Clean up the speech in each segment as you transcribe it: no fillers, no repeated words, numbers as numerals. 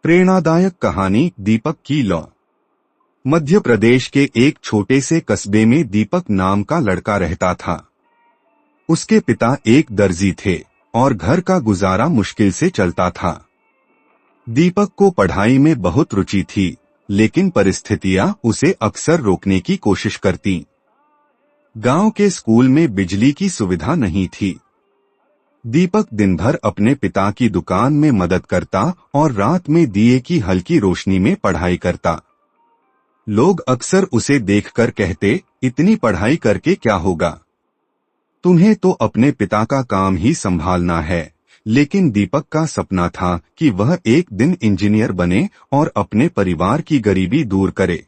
प्रेरणादायक कहानी दीपक की लौ। मध्य प्रदेश के एक छोटे से कस्बे में दीपक नाम का लड़का रहता था। उसके पिता एक दर्जी थे और घर का गुजारा मुश्किल से चलता था। दीपक को पढ़ाई में बहुत रुचि थी, लेकिन परिस्थितियां उसे अक्सर रोकने की कोशिश करती। गांव के स्कूल में बिजली की सुविधा नहीं थी। दीपक दिन भर अपने पिता की दुकान में मदद करता और रात में दिए की हल्की रोशनी में पढ़ाई करता। लोग अक्सर उसे देखकर कहते, इतनी पढ़ाई करके क्या होगा, तुम्हें तो अपने पिता का काम ही संभालना है। लेकिन दीपक का सपना था कि वह एक दिन इंजीनियर बने और अपने परिवार की गरीबी दूर करे।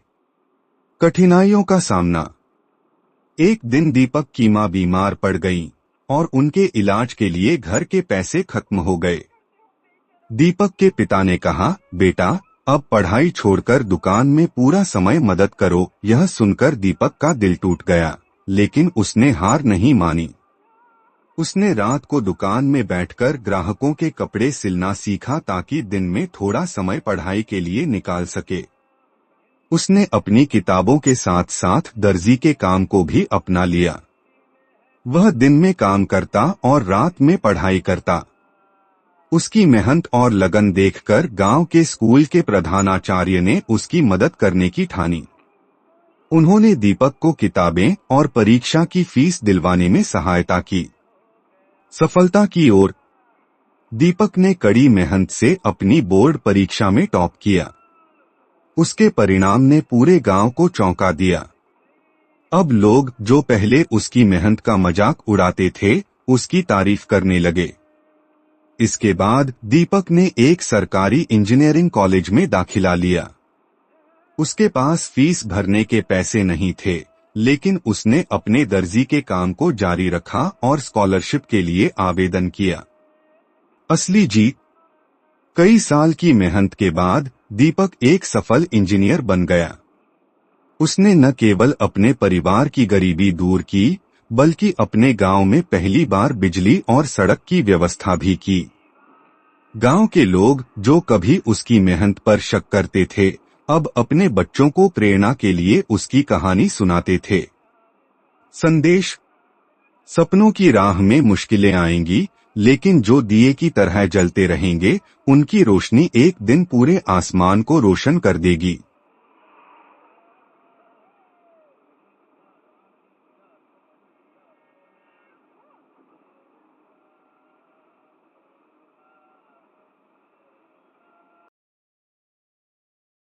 कठिनाइयों का सामना। एक दिन दीपक की मां बीमार पड़ गई और उनके इलाज के लिए घर के पैसे खत्म हो गए। दीपक के पिता ने कहा, बेटा, अब पढ़ाई छोड़कर दुकान में पूरा समय मदद करो। यह सुनकर दीपक का दिल टूट गया, लेकिन उसने हार नहीं मानी। उसने रात को दुकान में बैठकर ग्राहकों के कपड़े सिलना सीखा ताकि दिन में थोड़ा समय पढ़ाई के लिए निकाल सके। उसने अपनी किताबों के साथ साथ दर्जी के काम को भी अपना लिया। वह दिन में काम करता और रात में पढ़ाई करता। उसकी मेहनत और लगन देखकर गांव के स्कूल के प्रधानाचार्य ने उसकी मदद करने की ठानी। उन्होंने दीपक को किताबें और परीक्षा की फीस दिलवाने में सहायता की। सफलता की ओर। दीपक ने कड़ी मेहनत से अपनी बोर्ड परीक्षा में टॉप किया। उसके परिणाम ने पूरे गांव को चौंका दिया। अब लोग जो पहले उसकी मेहनत का मजाक उड़ाते थे, उसकी तारीफ करने लगे। इसके बाद दीपक ने एक सरकारी इंजीनियरिंग कॉलेज में दाखिला लिया। उसके पास फीस भरने के पैसे नहीं थे, लेकिन उसने अपने दर्जी के काम को जारी रखा और स्कॉलरशिप के लिए आवेदन किया। असली जीत। कई साल की मेहनत के बाद दीपक एक सफल इंजीनियर बन गया। उसने न केवल अपने परिवार की गरीबी दूर की, बल्कि अपने गांव में पहली बार बिजली और सड़क की व्यवस्था भी की। गांव के लोग जो कभी उसकी मेहनत पर शक करते थे, अब अपने बच्चों को प्रेरणा के लिए उसकी कहानी सुनाते थे। संदेश। सपनों की राह में मुश्किलें आएंगी, लेकिन जो दिए की तरह जलते रहेंगे, उनकी रोशनी एक दिन पूरे आसमान को रोशन कर देगी।